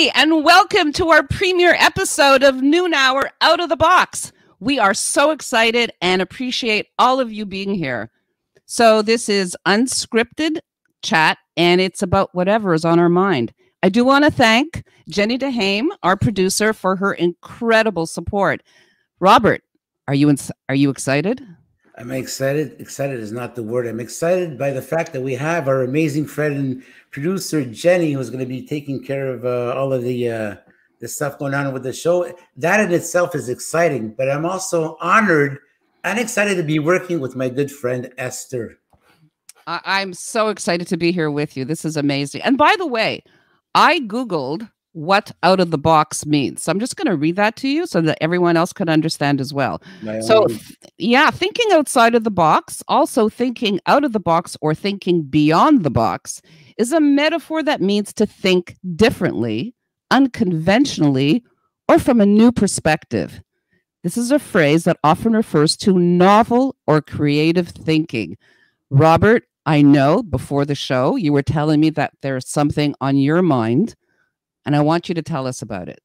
everybody, and welcome to our premiere episode of Noon Hour Out of the Box. We are so excited and appreciate all of you being here. So this is Unscripted Chat, and it's about whatever is on our mind. I do want to thank Jenny DeHame, our producer, for her incredible support. Robert, are you excited? I'm excited. Excited is not the word. I'm excited by the fact that we have our amazing friend and producer, Jenny, who's going to be taking care of all of the stuff going on with the show. That in itself is exciting, but I'm also honored and excited to be working with my good friend, Esther. I'm so excited to be here with you. This is amazing. And by the way, I Googled what out of the box means. So I'm just going to read that to you so that everyone else can understand as well. Thinking outside of the box, also thinking out of the box or thinking beyond the box is a metaphor that means to think differently, unconventionally, or from a new perspective. This is a phrase that often refers to novel or creative thinking. Robert, I know before the show, you were telling me that there's something on your mind, and I want you to tell us about it.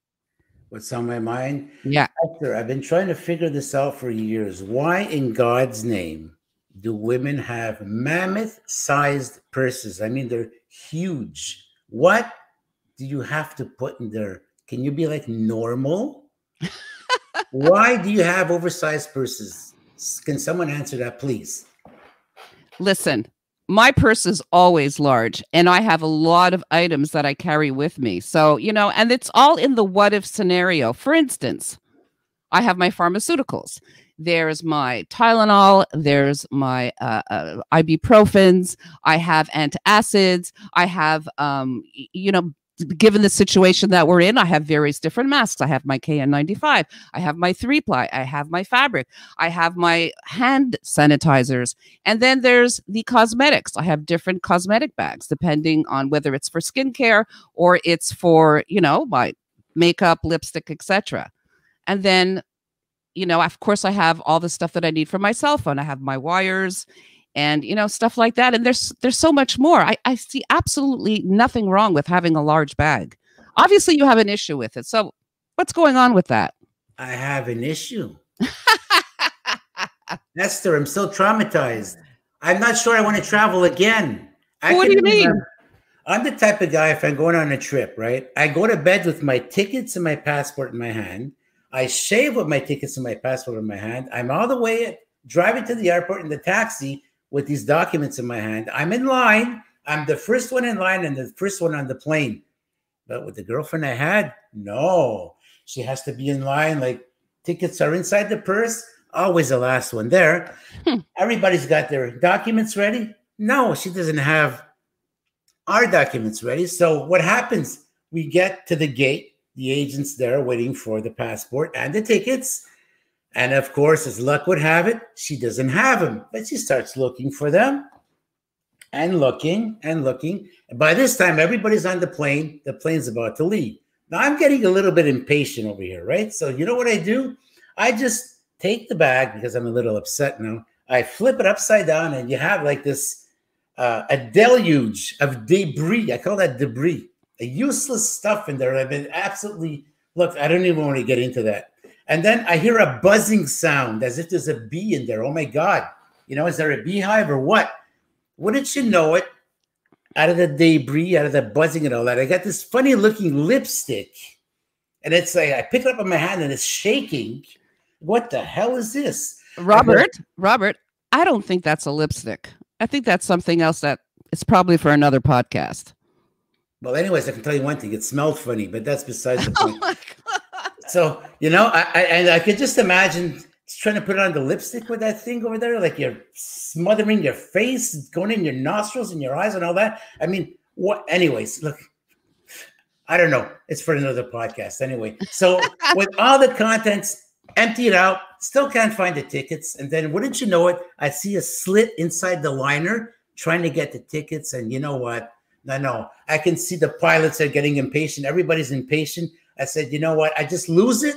What's on my mind? Yeah. Esther, I've been trying to figure this out for years. Why in God's name do women have mammoth-sized purses? I mean, they're huge. What do you have to put in there? Can you be like normal? Why do you have oversized purses? Can someone answer that, please? Listen, my purse is always large, and I have a lot of items that I carry with me. So, and it's all in the what if scenario. For instance, I have my pharmaceuticals. There's my Tylenol. There's my ibuprofens. I have antacids. I have, given the situation that we're in, I have various different masks. I have my KN95. I have my 3-ply. I have my fabric. I have my hand sanitizers. And then there's the cosmetics. I have different cosmetic bags, depending on whether it's for skincare or it's for, my makeup, lipstick, etc. And then, of course, I have all the stuff that I need for my cell phone. I have my wires and, stuff like that. And there's so much more. I see absolutely nothing wrong with having a large bag. Obviously, you have an issue with it. So what's going on with that? I have an issue. Esther, I'm still traumatized. I'm not sure I want to travel again. What do you mean? I'm the type of guy, if I'm going on a trip, right? I go to bed with my tickets and my passport in my hand. I shave with my tickets and my passport in my hand. I'm all the way driving to the airport in the taxi with these documents in my hand. I'm in line. I'm the first one in line and the first one on the plane. But with the girlfriend I had, no. She has to be in line. Like, tickets are inside the purse. Always the last one there. Everybody's got their documents ready. No, she doesn't have our documents ready. So what happens? We get to the gate. The agent's there waiting for the passport and the tickets. And of course, as luck would have it, she doesn't have them, but she starts looking for them and looking and looking. And by this time, everybody's on the plane. The plane's about to leave. Now, I'm getting a little bit impatient over here, right? So you know what I do? I just take the bag because I'm a little upset now. I flip it upside down and you have like this, a deluge of debris. I call that debris, a useless stuff in there. I've been absolutely, look, I don't even want to get into that. And then I hear a buzzing sound as if there's a bee in there. Oh my God. Is there a beehive or what? Wouldn't you know it? Out of the debris, out of the buzzing and all that, I got this funny looking lipstick. And it's like, I pick it up in my hand and it's shaking. What the hell is this? Robert, I don't think that's a lipstick. I think that's something else that is probably for another podcast. Well, anyways, I can tell you one thing. It smelled funny, but that's besides the point. Oh my God. So, I could just imagine trying to put on the lipstick with that thing over there, like you're smothering your face, going in your nostrils and your eyes and all that. I mean, what? Anyways, look, I don't know. It's for another podcast anyway. So with all the contents, empty it out, still can't find the tickets. And then wouldn't you know it, I see a slit inside the liner trying to get the tickets. And you know what? No, I can see the pilots are getting impatient. Everybody's impatient. I said, you know what? I just lose it,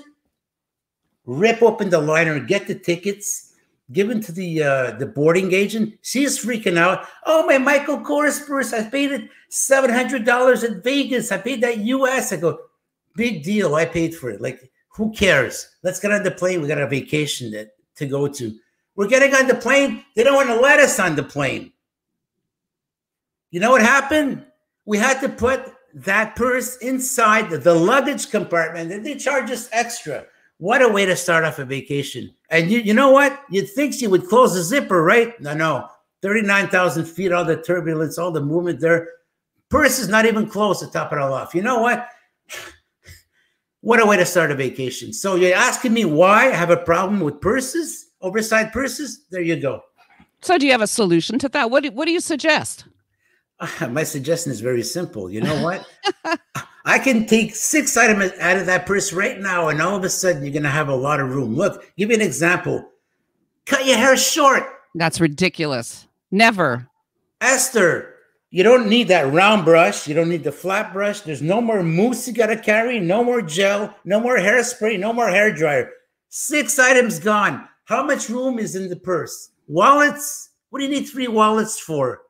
rip open the liner, get the tickets, give them to the boarding agent. She's freaking out. Oh, my Michael Kors purse. I paid it $700 in Vegas. I paid that US. I go, big deal. I paid for it. Like, who cares? Let's get on the plane. We got a vacation to go to. We're getting on the plane. They don't want to let us on the plane. You know what happened? We had to put that purse inside the luggage compartment, and they charge us extra. What a way to start off a vacation. And you know what? You'd think she would close the zipper, right? No. 39,000 feet, all the turbulence, all the movement there. Purse is not even closed to top it all off. You know what? What a way to start a vacation. So you're asking me why I have a problem with purses, oversized purses? There you go. So do you have a solution to that? What do you suggest? My suggestion is very simple. You know what? I can take 6 items out of that purse right now, and all of a sudden you're going to have a lot of room. Look, give you an example. Cut your hair short. That's ridiculous. Never. Esther, you don't need that round brush. You don't need the flat brush. There's no more mousse you got to carry, no more gel, no more hairspray, no more hair dryer. 6 items gone. How much room is in the purse? Wallets? What do you need 3 wallets for?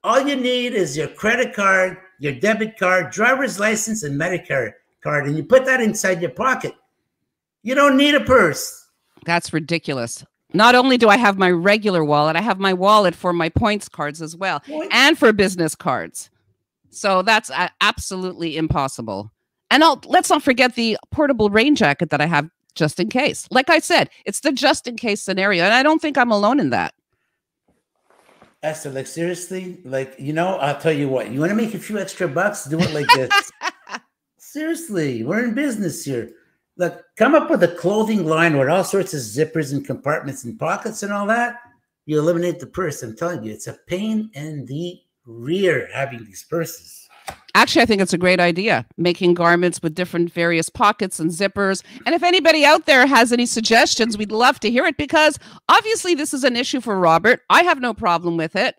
All you need is your credit card, your debit card, driver's license, and Medicare card, and you put that inside your pocket. You don't need a purse. That's ridiculous. Not only do I have my regular wallet, I have my wallet for my points cards as well, and for business cards. So that's absolutely impossible. And let's not forget the portable rain jacket that I have just in case. Like I said, it's the just in case scenario, and I don't think I'm alone in that. Esther, like seriously, like, you know, I'll tell you what, you want to make a few extra bucks, do it like this. Seriously, we're in business here. Look, come up with a clothing line with all sorts of zippers and compartments and pockets and all that. You eliminate the purse. I'm telling you, it's a pain in the rear having these purses. Actually, I think it's a great idea, making garments with different various pockets and zippers. And if anybody out there has any suggestions, we'd love to hear it, because obviously this is an issue for Robert. I have no problem with it.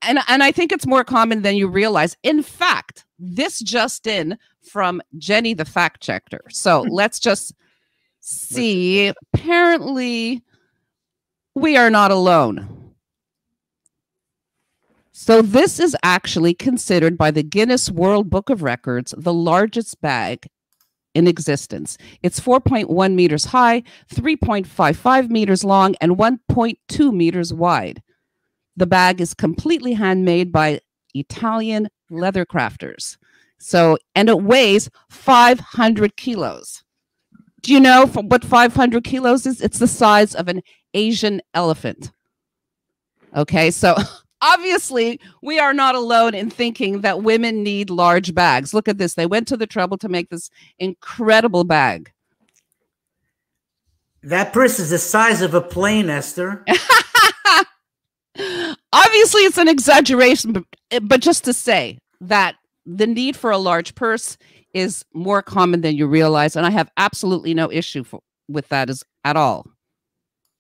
And I think it's more common than you realize. In fact, this just in from Jenny, the fact checker. So let's just see. Apparently, we are not alone. So this is actually considered by the Guinness World Book of Records the largest bag in existence. It's 4.1 meters high, 3.55 meters long, and 1.2 meters wide. The bag is completely handmade by Italian leather crafters. And it weighs 500 kilos. Do you know what 500 kilos is? It's the size of an Asian elephant. Okay, so obviously, we are not alone in thinking that women need large bags. Look at this. They went to the trouble to make this incredible bag. That purse is the size of a plane, Esther. Obviously, it's an exaggeration, but just to say that the need for a large purse is more common than you realize, and I have absolutely no issue with that at all.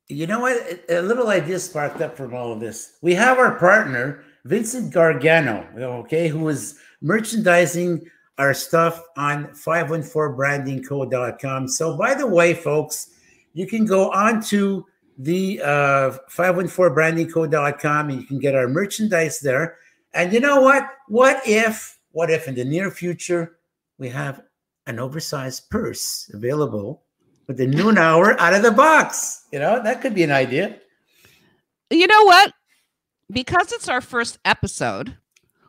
You know what? A little idea sparked up from all of this. We have our partner, Vincent Gargano, okay, who is merchandising our stuff on 514brandingco.com. So, by the way, folks, you can go on to the 514brandingco.com and you can get our merchandise there. And you know what? What if in the near future we have an oversized purse available with the noon hour out of the box? You know, that could be an idea. You know what? Because it's our first episode,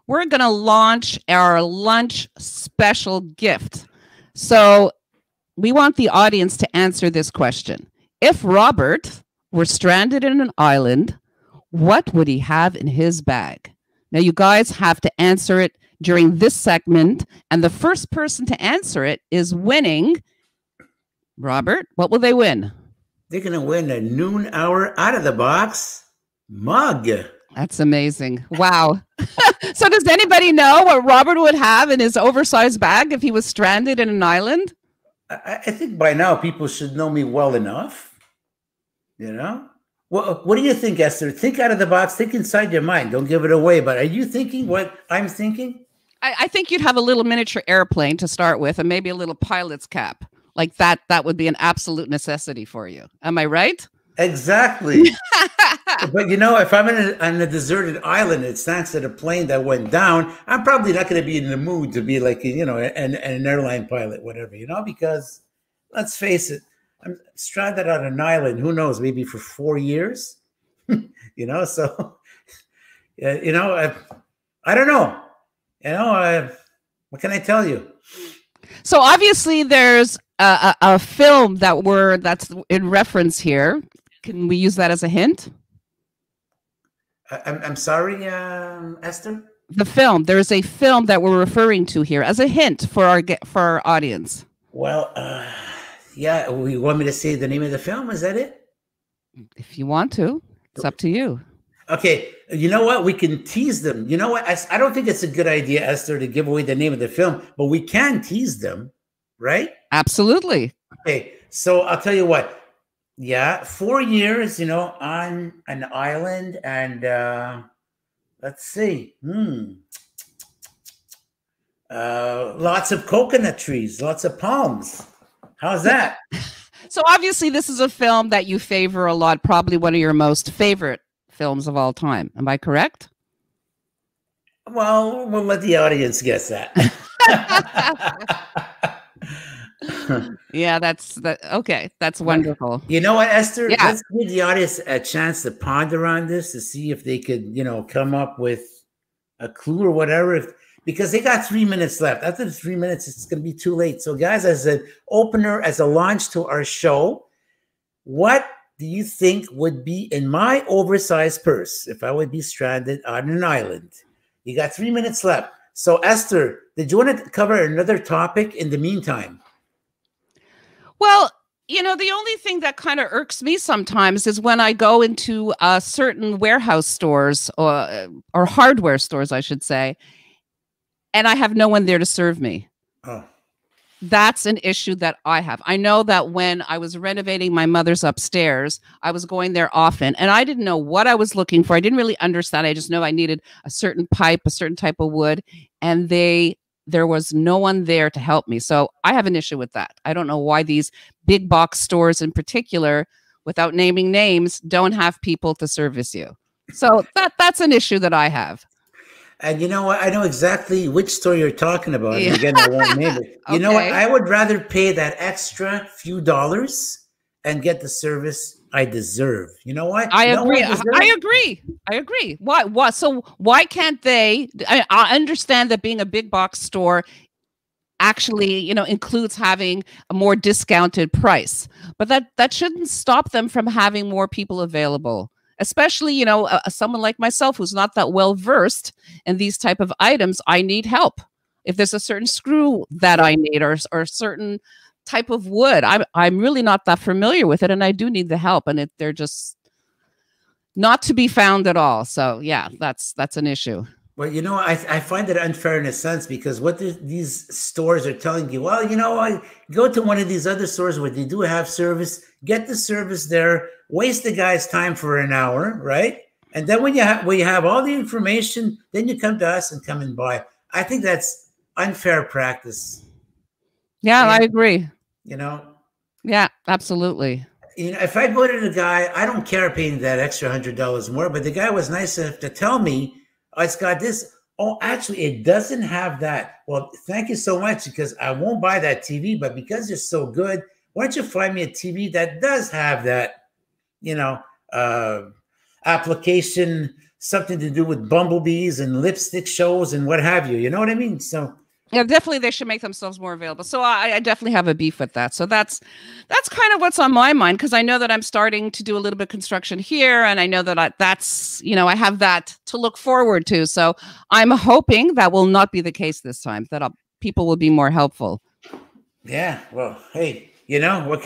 we're going to launch our lunch special gift. So we want the audience to answer this question. If Robert were stranded in an island, what would he have in his bag? Now, you guys have to answer it during this segment, and the first person to answer it is winning. Robert, what will they win? They're going to win a noon hour out of the box mug. That's amazing. Wow. So does anybody know what Robert would have in his oversized bag if he was stranded in an island? I think by now people should know me well enough. You know? What do you think, Esther? Think out of the box. Think inside your mind. Don't give it away. But are you thinking what I'm thinking? I think you'd have a little miniature airplane to start with, and maybe a little pilot's cap. Like that would be an absolute necessity for you. Am I right? Exactly. But you know, if I'm on a deserted island, it's thanks to the plane that went down. I'm probably not going to be in the mood to be like, you know, an airline pilot, whatever, you know, because let's face it, I'm stranded on an island. Who knows? Maybe for 4 years, you know. So, you know, I don't know. You know, what can I tell you? So obviously, there's a film that's in reference here. Can we use that as a hint? I'm sorry, Esther. The film. There is a film that we're referring to here as a hint for our audience. Well, yeah. You want me to say the name of the film? Is that it? If you want to, it's up to you. Okay. You know what? We can tease them. You know what? I don't think it's a good idea, Esther, to give away the name of the film, but we can tease them, right? Absolutely. Okay. So I'll tell you what. Yeah, 4 years, you know, on an island, and let's see, lots of coconut trees, lots of palms. How's that? So obviously, this is a film that you favor a lot, probably one of your most favorite films of all time. Am I correct? Well, we'll let the audience guess that. Yeah, okay. That's wonderful. You know what, Esther? Yeah. Let's give the audience a chance to ponder on this to see if they could, you know, come up with a clue or whatever. Because they got 3 minutes left. After the 3 minutes, it's going to be too late. So, guys, as an opener, as a launch to our show, what do you think would be in my oversized purse if I would be stranded on an island? You got 3 minutes left. So, Esther, did you want to cover another topic in the meantime? Well, you know, the only thing that kind of irks me sometimes is when I go into certain warehouse stores or hardware stores, I should say, and I have no one there to serve me. Oh. That's an issue that I have. I know that when I was renovating my mother's upstairs, I was going there often, and I didn't know what I was looking for. I didn't really understand. I just know I needed a certain pipe, a certain type of wood, and there was no one there to help me. So I have an issue with that. I don't know why these big box stores in particular, without naming names, don't have people to service you. So that's an issue that I have. And you know what? I know exactly which store you're talking about. Yeah. And again, I won't name it. You know what? I would rather pay that extra few dollars and get the service I deserve. You know what? I agree. I agree. Why? So why can't they? I understand that being a big box store actually, you know, includes having a more discounted price, but that shouldn't stop them from having more people available. Especially, you know, someone like myself who's not that well versed in these type of items. I need help. If there's a certain screw that I need or a certain type of wood, I'm really not that familiar with it, and I do need the help. And they're just not to be found at all. So yeah, that's an issue. Well, you know, I find it unfair in a sense because what these stores are telling you, well, you know, I go to one of these other stores where they do have service, get the service there, waste the guy's time for an hour, right? And then when you have all the information, then you come to us and come and buy. I think that's unfair practice. Yeah, I agree. You know? Yeah, absolutely. You know, if I go to the guy, I don't care paying that extra $100 more, but the guy was nice enough to tell me, oh, it's got this. Oh, actually, it doesn't have that. Well, thank you so much because I won't buy that TV, but because you're so good, why don't you find me a TV that does have that, you know, application, something to do with bumblebees and lipstick shows and what have you. You know what I mean? So yeah, definitely they should make themselves more available. So I definitely have a beef with that. So that's kind of what's on my mind, because I know that I'm starting to do a little bit of construction here, and I know that that's, you know, I have that to look forward to. So I'm hoping that will not be the case this time, that people will be more helpful. Yeah, well, hey, you know,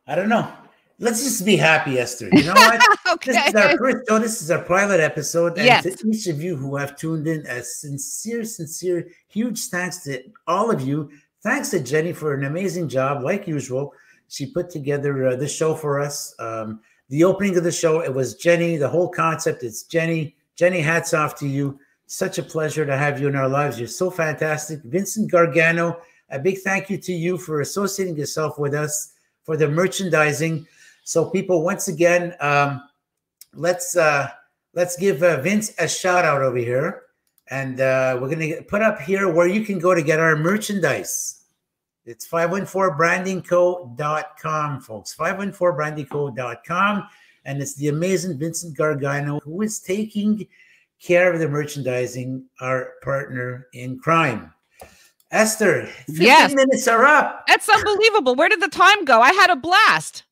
I don't know. Let's just be happy, Esther. You know what? Okay. This is our first show. This is our pilot episode. And yes. To each of you who have tuned in, a sincere, huge thanks to all of you. Thanks to Jenny for an amazing job. Like usual, she put together the show for us. The opening of the show, it was Jenny. The whole concept, it's Jenny. Jenny, hats off to you. Such a pleasure to have you in our lives. You're so fantastic. Vincent Gargano, a big thank you to you for associating yourself with us, for the merchandising. So people, once again, let's give Vince a shout out over here, and we're gonna put up here where you can go to get our merchandise. It's 514brandingco.com, folks. 514brandingco.com, and it's the amazing Vincent Gargano who is taking care of the merchandising, our partner in crime. Esther, 15 minutes are up. That's unbelievable. Where did the time go? I had a blast.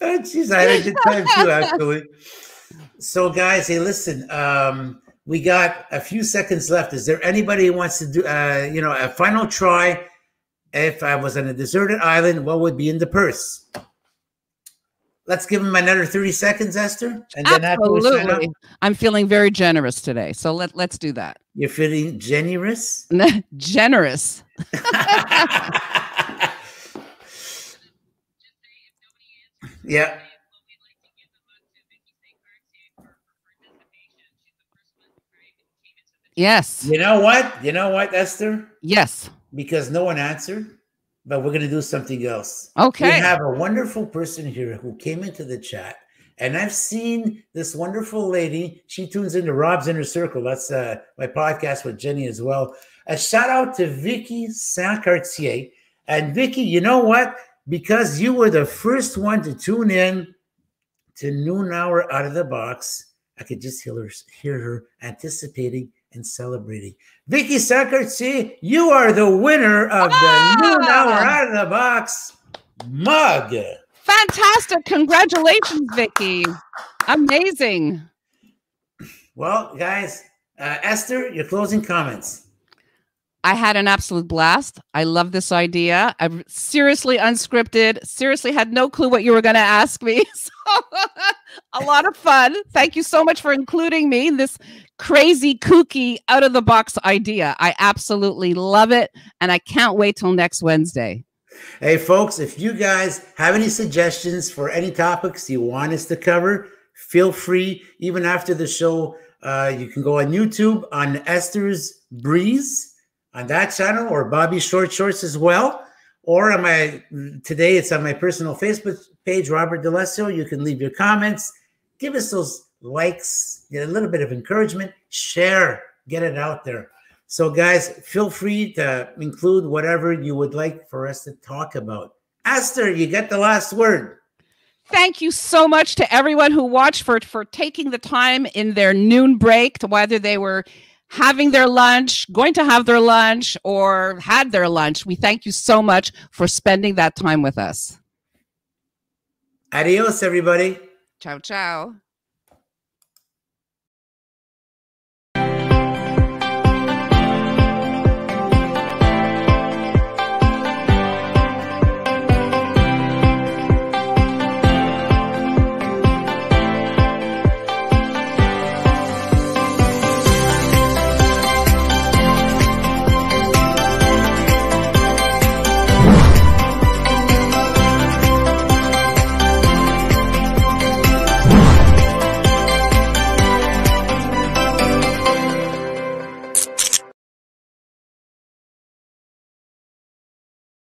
Oh, geez, I had a good time too, actually. So, guys, hey, listen, we got a few seconds left. Is there anybody who wants to do, a final try? If I was on a deserted island, what would be in the purse? Let's give him another 30 seconds, Esther. And then absolutely. I'm feeling very generous today. So let's do that. You're feeling generous? Generous. Yeah. Yes. You know what? You know what, Esther? Yes. Because no one answered, but we're going to do something else. Okay. We have a wonderful person here who came into the chat, and I've seen this wonderful lady. She tunes into Rob's Inner Circle. That's my podcast with Jenny as well. A shout out to Vicky Saint-Cartier. And Vicky, you know what? Because you were the first one to tune in to Noon Hour Out of the Box, I could just hear her anticipating and celebrating. Vicky Saint-Cartier, you are the winner of the Noon Hour Out of the Box mug. Fantastic. Congratulations, Vicky. Amazing. Well, guys, Esther, your closing comments. I had an absolute blast. I love this idea. I'm seriously unscripted, seriously had no clue what you were going to ask me. So a lot of fun. Thank you so much for including me in this crazy, kooky, out of the box idea. I absolutely love it. And I can't wait till next Wednesday. Hey, folks, if you guys have any suggestions for any topics you want us to cover, feel free. Even after the show, you can go on YouTube on Esther's Breeze on that channel, or Bobby Short Shorts as well. Or today it's on my personal Facebook page, Robert D'Alessio. You can leave your comments, give us those likes, get a little bit of encouragement, share, get it out there. So guys, feel free to include whatever you would like for us to talk about. Esther, you get the last word. Thank you so much to everyone who watched for taking the time in their noon break, to whether they were having their lunch, going to have their lunch, or had their lunch. We thank you so much for spending that time with us. Adios, everybody. Ciao, ciao.